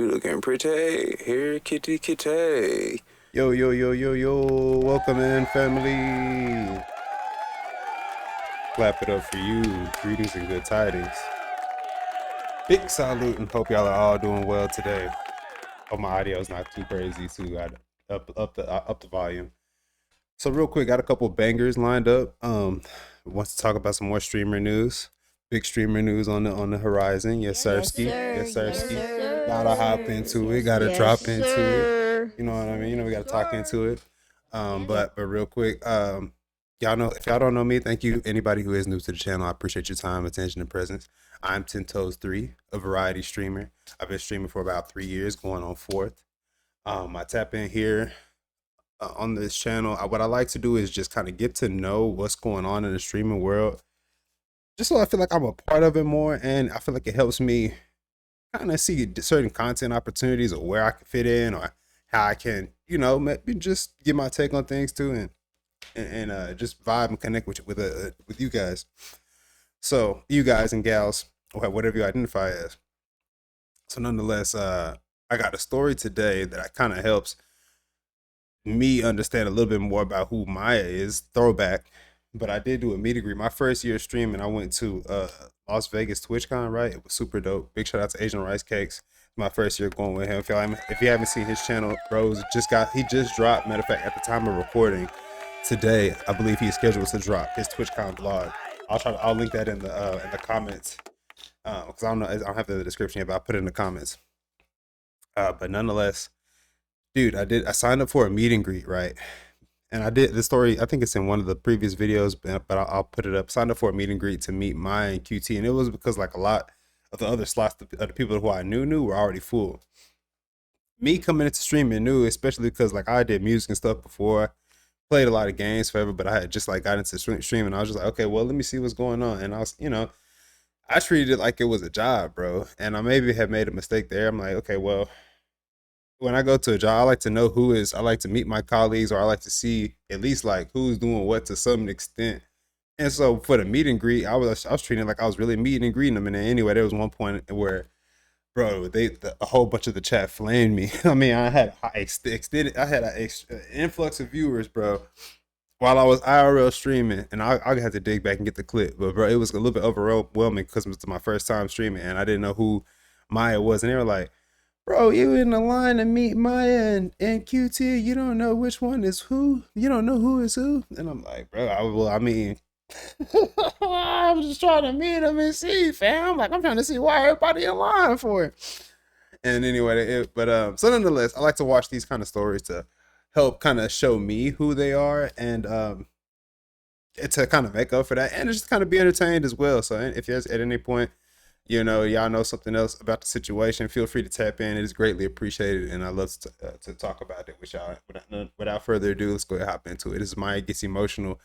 You looking pretty. Here, kitty, kitty. Yo, yo, yo, yo, yo. Welcome in, family. Clap it up for you. Greetings and good tidings. Big salute and hope y'all are all doing well today. Hope my audio is not too crazy, so got up the volume. So real quick, got a couple bangers lined up. Wants to talk about some more streamer news. Big streamer news on the horizon. Yes, sirski. Yes, sirski. Gotta hop into it. Gotta drop into it. You know what I mean? You know we gotta talk into it. But real quick, y'all know, if y'all don't know me, thank you. Anybody who is new to the channel, I appreciate your time, attention, and presence. I'm 10 Toes 3, a variety streamer. I've been streaming for about 3 years, going on 4th. I tap in here on this channel. What I like to do is just kind of get to know what's going on in the streaming world, just so I feel like I'm a part of it more, and I feel like it helps me kind of see certain content opportunities or where I can fit in or how I can, you know, maybe just get my take on things too, and just vibe and connect with you guys. So you guys and gals, or whatever you identify as. So nonetheless, I got a story today that kind of helps me understand a little bit more about who Maya is. Throwback. But I did do a meet and greet. My first year streaming, I went to Las Vegas TwitchCon, right? It was super dope. Big shout out to Asian Rice Cakes. My first year going with him. If you haven't seen his channel, bros, he just dropped. Matter of fact, at the time of recording today, I believe he's scheduled to drop his TwitchCon vlog. I'll link that in the comments. Because I don't have the description yet, but I'll put it in the comments. But nonetheless, dude, I signed up for a meet and greet, right? And I did the story, I think it's in one of the previous videos, but I'll put it up. Signed up for a meet and greet to meet Maya and QT. And it was because like a lot of the other slots, of the people who I knew were already full. Me coming into streaming new, especially because like I did music and stuff before. Played a lot of games forever, but I had just like got into streaming. I was just like, okay, well, let me see what's going on. And I was, you know, I treated it like it was a job, bro. And I maybe have made a mistake there. I'm like, okay, well, when I go to a job, I like to know I like to meet my colleagues, or I like to see at least like who's doing what to some extent. And so for the meet and greet, I was treating it like I was really meeting and greeting them. And then anyway, there was one point where, bro, a whole bunch of the chat flamed me. I mean, I had an influx of viewers, bro, while I was IRL streaming, and I had to dig back and get the clip. But bro, it was a little bit overwhelming because it was my first time streaming, and I didn't know who Maya was, and they were like, bro, you in the line to meet Maya and QT. You don't know which one is who. You don't know who is who. And I'm like, bro, I mean, I'm just trying to meet him and see, fam. Like, I'm trying to see why everybody in line for it. And anyway, so nonetheless, I like to watch these kind of stories to help kind of show me who they are, and to kind of make up for that, and just kind of be entertained as well. So if there's at any point, you know, y'all know something else about the situation, feel free to tap in. It is greatly appreciated, and I love to talk about it with y'all. Without further ado, let's go ahead and hop into it. This is Maya Gets Emotional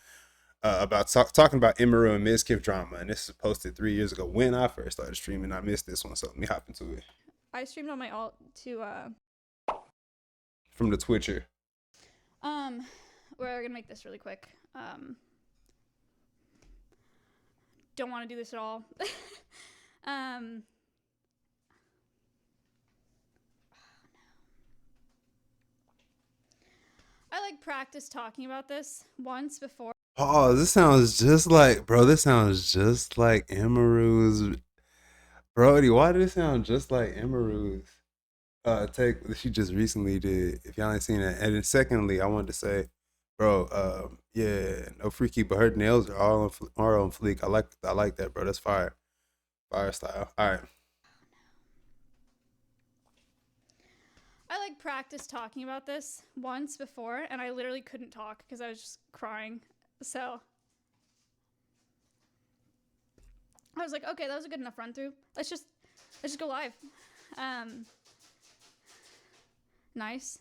about talking about Emiru and Mizkif drama, and this is posted 3 years ago when I first started streaming. I missed this one, so let me hop into it. I streamed on my alt to from the Twitcher. We're gonna make this really quick. Don't want to do this at all. I like practice talking about this once before. Oh, this sounds just like, bro, this sounds just like Emiru's. Brody, why did it sound just like Emiru's take she just recently did? If y'all ain't seen it. And then secondly, I wanted to say, bro, yeah, no freaky, but her nails are all on fleek. I like that, bro. That's fire. Fire style. All right. I like practice talking about this once before, and I literally couldn't talk because I was just crying. So I was like, okay, that was a good enough run through. Let's just go live. Nice.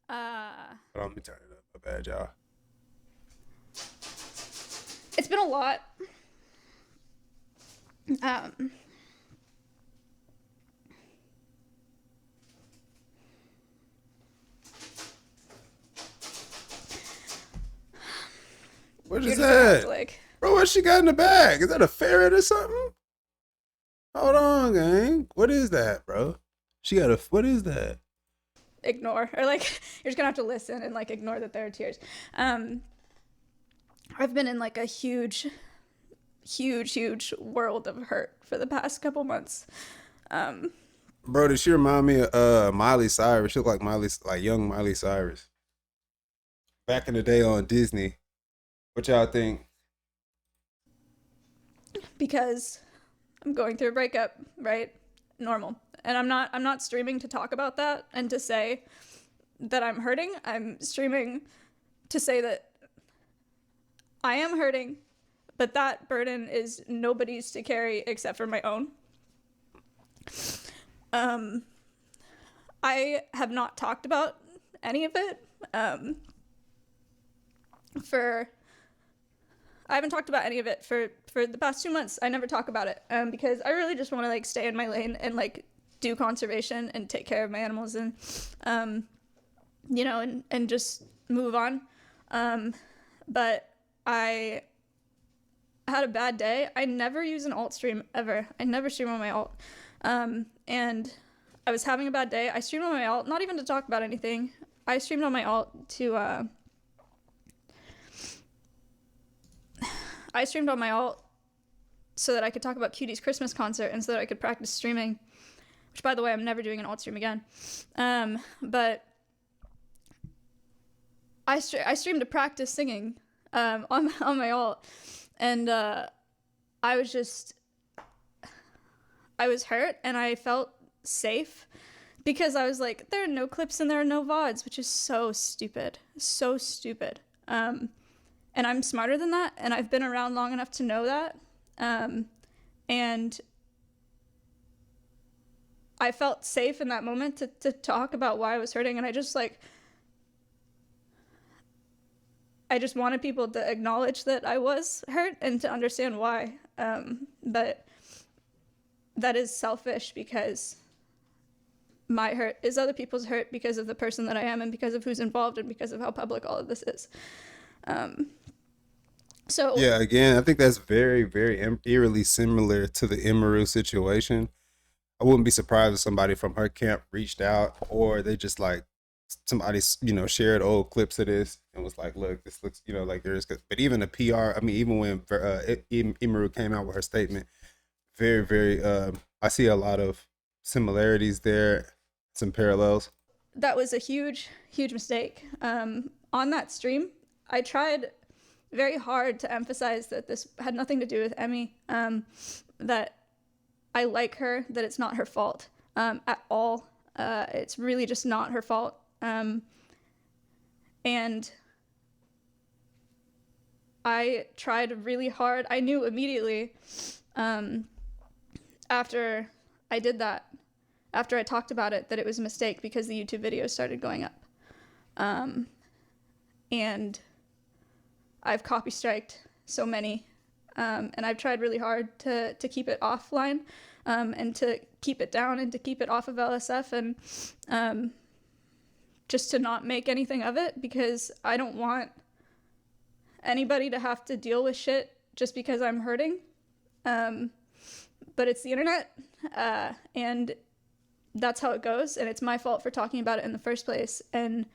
Let me turn it up. My bad, y'all. It's been a lot. What is that? Like, bro, what she got in the bag? Is that a ferret or something? Hold on, gang. What is that, bro? She got a, what is that? Ignore, or like you're just gonna have to listen and like ignore that there are tears. I've been in like a huge world of hurt for the past couple months. Bro, does she remind me of Miley Cyrus? She look like like young Miley Cyrus. Back in the day on Disney. What y'all think? Because I'm going through a breakup, right? Normal. And I'm not streaming to talk about that and to say that I'm hurting. I'm streaming to say that I am hurting, but that burden is nobody's to carry except for my own. I have not talked about any of it. I haven't talked about any of it for the past 2 months. I never talk about it because I really just want to like stay in my lane and like do conservation and take care of my animals and and just move on. But I had a bad day. I never use an alt stream ever. I never stream on my alt. And I was having a bad day. I streamed on my alt, not even to talk about anything. I streamed on my alt to so that I could talk about Cutie's Christmas concert and so that I could practice streaming, which, by the way, I'm never doing an alt stream again. But I streamed to practice singing on my alt, and I was hurt and I felt safe because I was like, there are no clips and there are no VODs, which is so stupid. So stupid. And I'm smarter than that, and I've been around long enough to know that. And I felt safe in that moment to talk about why I was hurting, and I just wanted people to acknowledge that I was hurt and to understand why. But that is selfish because my hurt is other people's hurt because of the person that I am and because of who's involved and because of how public all of this is. So Yeah, again, I think that's very, very eerily similar to the Emiru situation. I wouldn't be surprised if somebody from her camp reached out, or they just like somebody, shared old clips of this and was like, "Look, this looks, like there's." But even the PR, I mean, even when Emiru came out with her statement, very, very, I see a lot of similarities there, some parallels. that was a huge mistake. On that stream, I tried very hard to emphasize that this had nothing to do with Emmy, that I like her, that it's not her fault at all. It's really just not her fault. And I tried really hard. I knew immediately after I did that, after I talked about it, that it was a mistake because the YouTube videos started going up. And I've copy striked so many, and I've tried really hard to keep it offline, and to keep it down and to keep it off of LSF, and just to not make anything of it because I don't want anybody to have to deal with shit just because I'm hurting. But it's the internet, and that's how it goes, and it's my fault for talking about it in the first place, and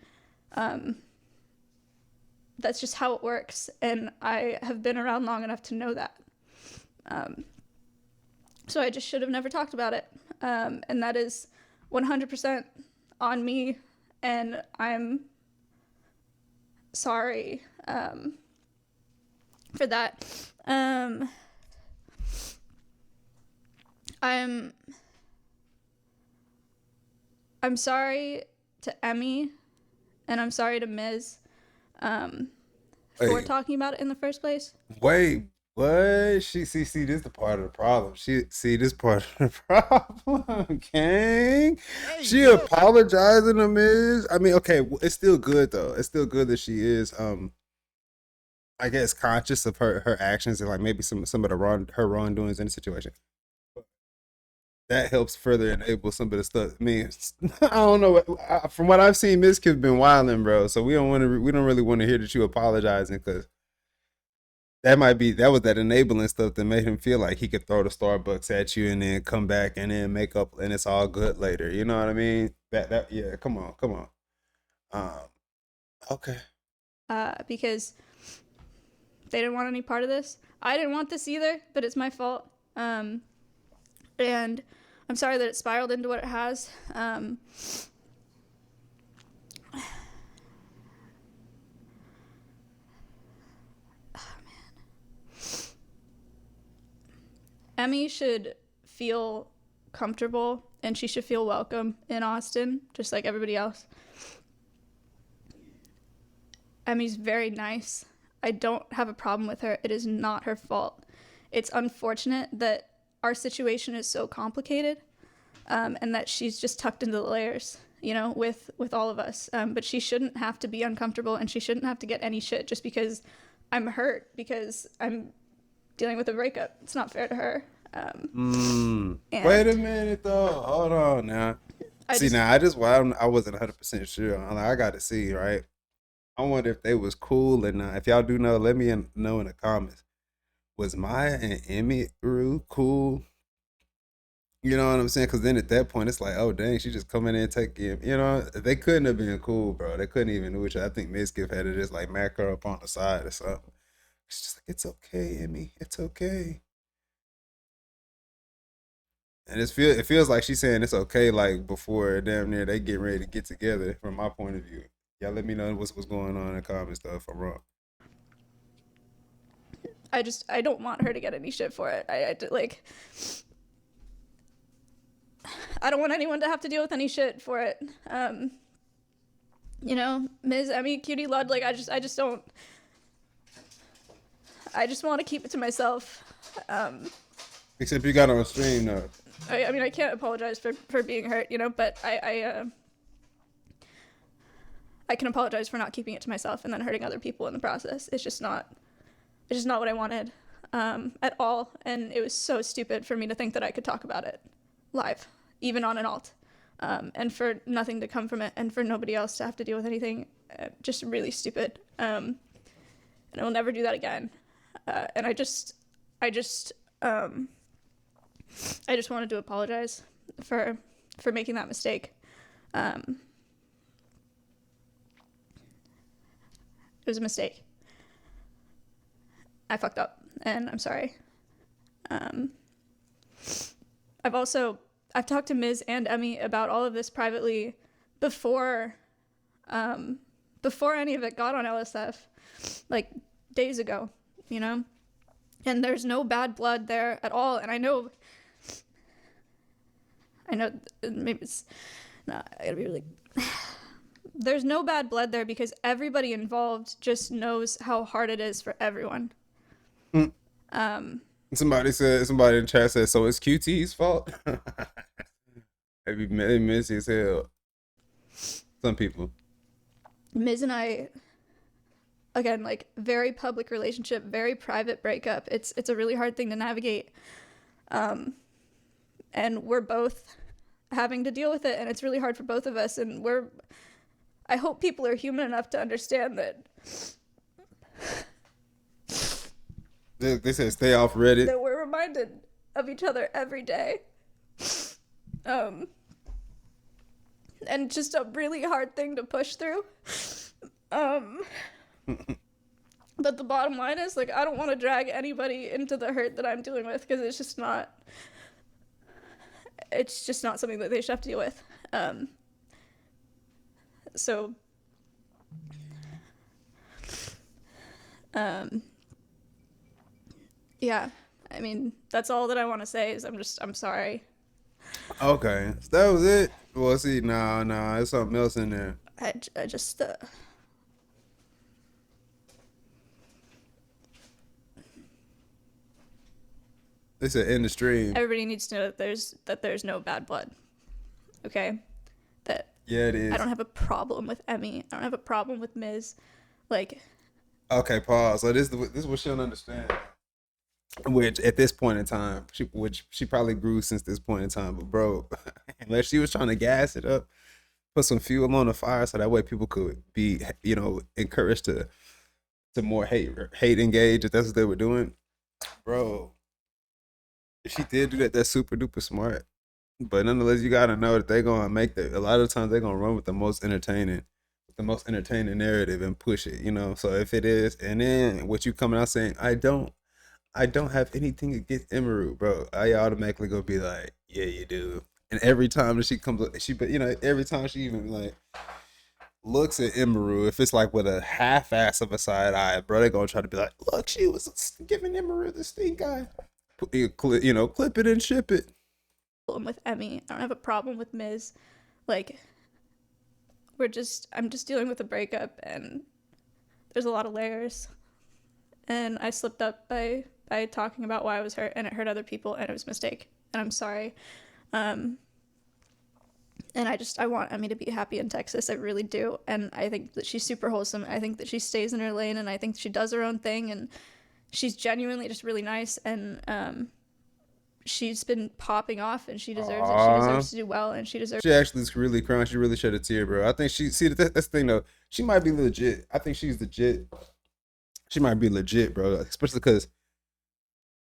that's just how it works, and I have been around long enough to know that. So I just should have never talked about it, and that is 100% on me, and I'm sorry for that. I'm sorry to Emmy, and I'm sorry to Miz for talking about it in the first place. Wait, what? She see this is the part of the problem. This part of the problem, gang. She apologizing to Miz. I mean, okay, it's still good though. It's still good that she is I guess conscious of her actions and like maybe some of the her wrongdoings in the situation. That helps further enable some of the stuff. I mean, I don't know. From what I've seen, Mizkif's been wilding, bro. So we don't really want to hear that you apologizing because that was that enabling stuff that made him feel like he could throw the Starbucks at you and then come back and then make up and it's all good later. You know what I mean? That yeah, come on, come on. Um, okay. Because they didn't want any part of this. I didn't want this either, but it's my fault. And I'm sorry that it spiraled into what it has. Emmy should feel comfortable and she should feel welcome in Austin, just like everybody else. Emmy's very nice. I don't have a problem with her. It is not her fault. It's unfortunate that our situation is so complicated, and that she's just tucked into the layers, you know, with all of us. But she shouldn't have to be uncomfortable and she shouldn't have to get any shit just because I'm hurt because I'm dealing with a breakup. It's not fair to her. Wait a minute though. Hold on now. I wasn't 100% sure. I got to see, right? I wonder if they was cool or not. If y'all do know, let me know in the comments. Was Maya and Emiru cool? You know what I'm saying? Because then at that point, it's like, oh, dang, she just come in and take him. You know, they couldn't have been cool, bro. They couldn't even do each other. I think Mizkif had to just like mac her up on the side or something. It's just like, it's okay, Emmy. It's okay. And it feels like she's saying it's okay, like before damn near they get ready to get together. From my point of view, y'all let me know what's going on in the comments though if I'm wrong. I don't want her to get any shit for it. I don't want anyone to have to deal with any shit for it. You know, Ms. Emmy, cutie lud, like I just don't. I just want to keep it to myself. Except you got on stream though. I mean, I can't apologize for being hurt, you know, but I can apologize for not keeping it to myself and then hurting other people in the process. It's just not what I wanted at all. And it was so stupid for me to think that I could talk about it live, even on an alt, and for nothing to come from it and for nobody else to have to deal with anything. Just really stupid. And I will never do that again. And I just wanted to apologize for making that mistake. It was a mistake. I fucked up, and I'm sorry. I've talked to Ms. and Emmy about all of this privately before any of it got on LSF, like days ago, you know? And there's no bad blood there at all, and I know maybe it's not, I gotta be really, there's no bad blood there because everybody involved just knows how hard it is for everyone. Somebody in the chat said, so it's QT's fault? Maybe they messy as hell. Some people. Miz and I, again, like very public relationship, very private breakup. It's a really hard thing to navigate. And we're both having to deal with it, and it's really hard for both of us. And I hope people are human enough to understand that. They said stay off Reddit. That we're reminded of each other every day. And just a really hard thing to push through. But the bottom line is, like, I don't want to drag anybody into the hurt that I'm dealing with because it's just not something that they should have to deal with. Yeah, I mean, that's all that I want to say is I'm sorry. Okay, so that was it. Well, see, no, there's something else in there. I just, They said in the stream. Everybody needs to know that there's no bad blood. Okay? Yeah, it is. I don't have a problem with Emmy. I don't have a problem with Ms. Like. Okay, pause. So this is what she'll understand. Which at this point in time, she probably grew since this point in time. But bro, unless she was trying to gas it up, put some fuel on the fire so that way people could be, encouraged to to more hate engage, if that's what they were doing, bro. If she did do that, that's super duper smart. But nonetheless, you gotta know that they're gonna make a lot of times they're gonna run with the most entertaining narrative and push it, you know. So if it is, and then what you coming out saying, I don't have anything against Emiru, bro. I automatically gonna be like, yeah, you do. And every time that she comes, but you know, every time she even like looks at Emiru, if it's like with a half-ass of a side eye, bro, they're gonna try to be like, look, she was giving Emiru the stink eye. You know, clip it and ship it. I'm with Emmy. I don't have a problem with Miz. Like, I'm just dealing with a breakup, and there's a lot of layers. And I slipped up by talking about why I was hurt, and it hurt other people, and it was a mistake. And I'm sorry. And I want Emmy to be happy in Texas. I really do. And I think that she's super wholesome. I think that she stays in her lane, and I think she does her own thing, and she's genuinely just really nice. And she's been popping off, and she deserves it. She deserves to do well, and she deserves. She actually is really crying. She really shed a tear, bro. I think that's the thing though. She might be legit. I think she's legit. She might be legit, bro. Especially because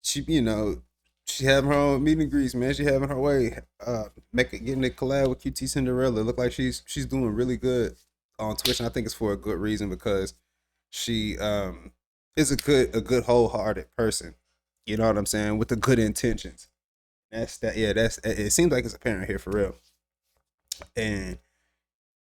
she, you know, she having her own meet and greets, man. She having her way, getting a collab with QT Cinderella. Look like she's doing really good on Twitch, and I think it's for a good reason because she is a good wholehearted person. You know what I'm saying? With the good intentions. That's that. Yeah, that's it. Seems like it's apparent here for real. And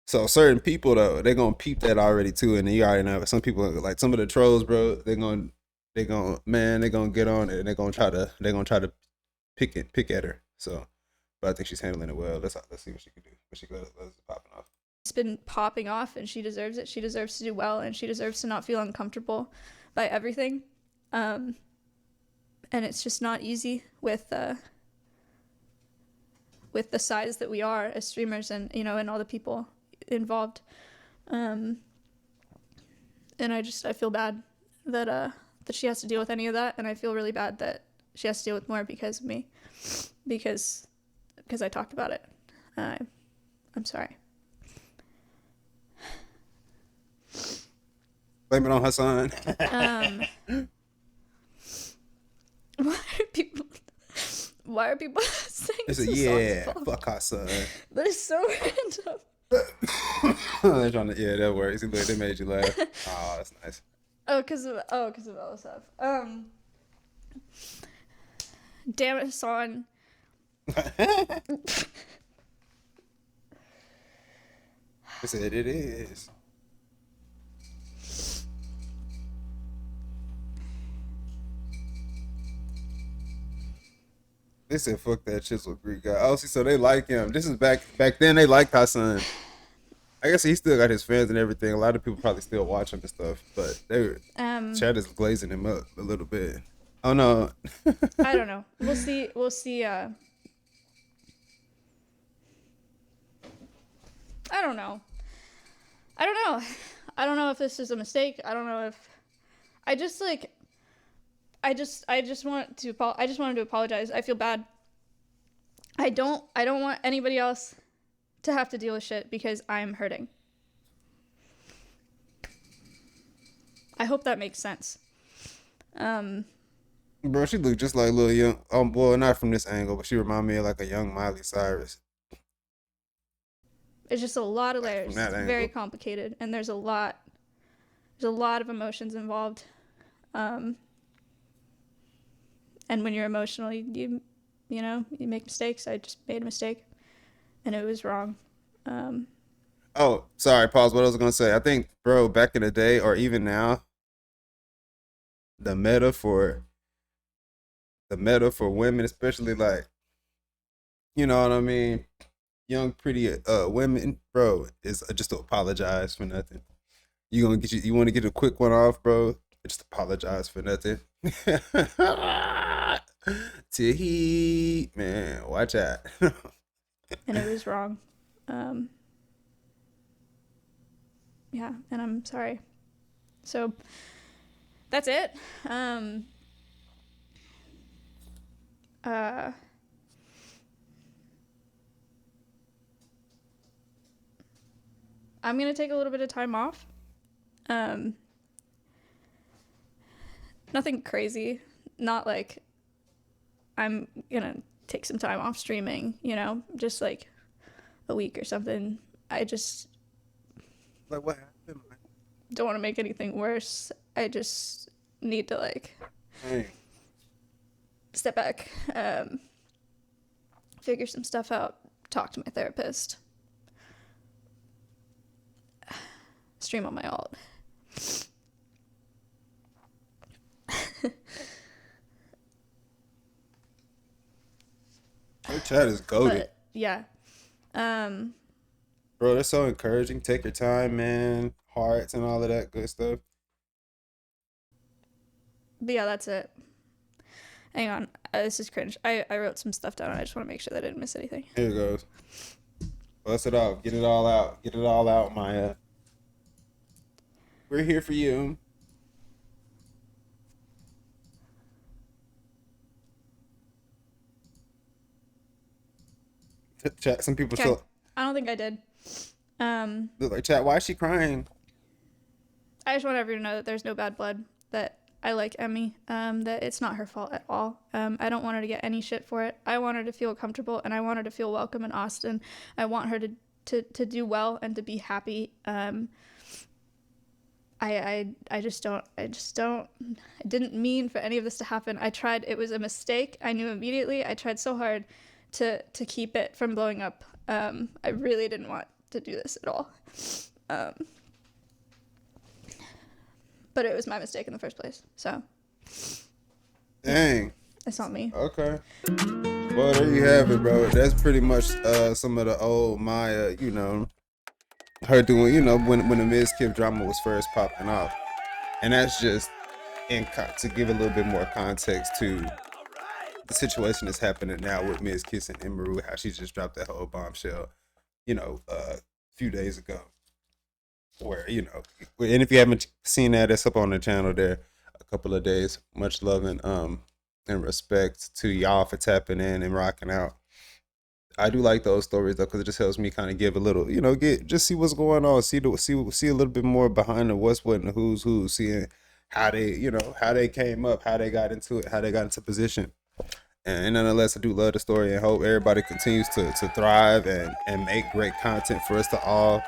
so certain people though, they're gonna peep that already too, and you already know. Some people like some of the trolls, bro. They're gonna get on it, and they're gonna try to pick at her. So, but I think she's handling it well. Let's see what she can do. But she let it popping off. It's been popping off, and she deserves it. She deserves to do well, and she deserves to not feel uncomfortable by everything. And it's just not easy with the size that we are as streamers, and you know, and all the people involved. And I feel bad that she has to deal with any of that, and I feel really bad that she has to deal with more because of me, because I talked about it. I'm sorry. Blame it on her son. Why are people saying It's this? Yeah, fuck her son. They're so random. They're trying to, yeah, that works. They made you laugh. Oh, that's nice. Because of all the stuff. Damn it, son. I said it is. They said fuck that Chisel Greek guy. Oh, see, so they like him. This is back then. They liked Hassan. I guess he still got his fans and everything. A lot of people probably still watch him and stuff, but Chad is glazing him up a little bit. Oh no. I don't know. We'll see. I don't know. I don't know if this is a mistake. I don't know if I just wanted to apologize. I feel bad. I don't want anybody else to have to deal with shit because I'm hurting. I hope that makes sense. Bro, she looked just like little young. Well, not from this angle, but she remind me of like a young Miley Cyrus. It's just a lot of layers. It's very complicated, and there's a lot of emotions involved. And when you're emotional, you make mistakes. I just made a mistake, and it was wrong. Oh, sorry, pause. What I was gonna say. I think, bro, back in the day, or even now, the meta for women, especially like, you know what I mean, young pretty women, bro, is just to apologize for nothing. You want to get a quick one off, bro? Just apologize for nothing. Tahee, man, watch out. And it was wrong. Yeah, and I'm sorry. So that's it. I'm gonna take a little bit of time off. nothing crazy. Not like I'm gonna take some time off streaming, you know, just like a week or something. I just Like, what happened, man? don't want to make anything worse. I just need to like Dang. step back, figure some stuff out, talk to my therapist, stream on my alt. Your chat is goated. But yeah, Bro, that's so encouraging. Take your time, man. Hearts and all of that good stuff. but yeah, that's it. Hang on, this is cringe. I wrote some stuff down and I just want to make sure that I didn't miss anything. Here it goes. Bust it off. Get it all out. Get it all out, Maya. We're here for you. Chat. Some people Okay, still I don't think I did. look like, chat. Why is she crying? I just want everyone to know that there's no bad blood, that I like Emmy, that it's not her fault at all. I don't want her to get any shit for it. I want her to feel comfortable and I want her to feel welcome in Austin. I want her to do well and to be happy. I didn't mean for any of this to happen. I tried, it was a mistake. I knew immediately. I tried so hard to keep it from blowing up. I really didn't want to do this at all. But it was my mistake in the first place. So Dang. it's not me. Okay. Well, there you have it, bro. That's pretty much some of the old Maya, you know, her doing, you know, when the Mizkif drama was first popping off. And that's just to give a little bit more context to the situation that's happening now with Mizkif and Emiru, how she just dropped that whole bombshell, you know, a few days ago. Where, you know, and if you haven't seen that, it's up on the channel there a couple of days. Much love and respect to y'all for tapping in and rocking out. I do like those stories though, because it just helps me kind of give a little, you know, just see what's going on, see a little bit more behind the what's what and the who's who, seeing how they, you know, how they came up, how they got into it, how they got into position. And nonetheless, I do love the story and hope everybody continues to thrive and make great content for us to all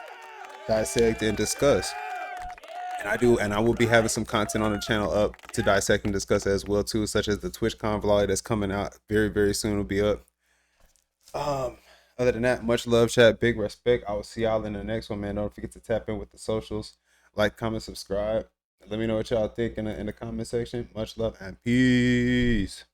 dissect and discuss. And I will be having some content on the channel up to dissect and discuss as well too, such as the TwitchCon vlog that's coming out very, very soon will be up. Other than that, much love, chat, big respect. I will see y'all in the next one, man. Don't forget to tap in with the socials, like, comment, subscribe. Let me know what y'all think in the comment section. Much love and peace.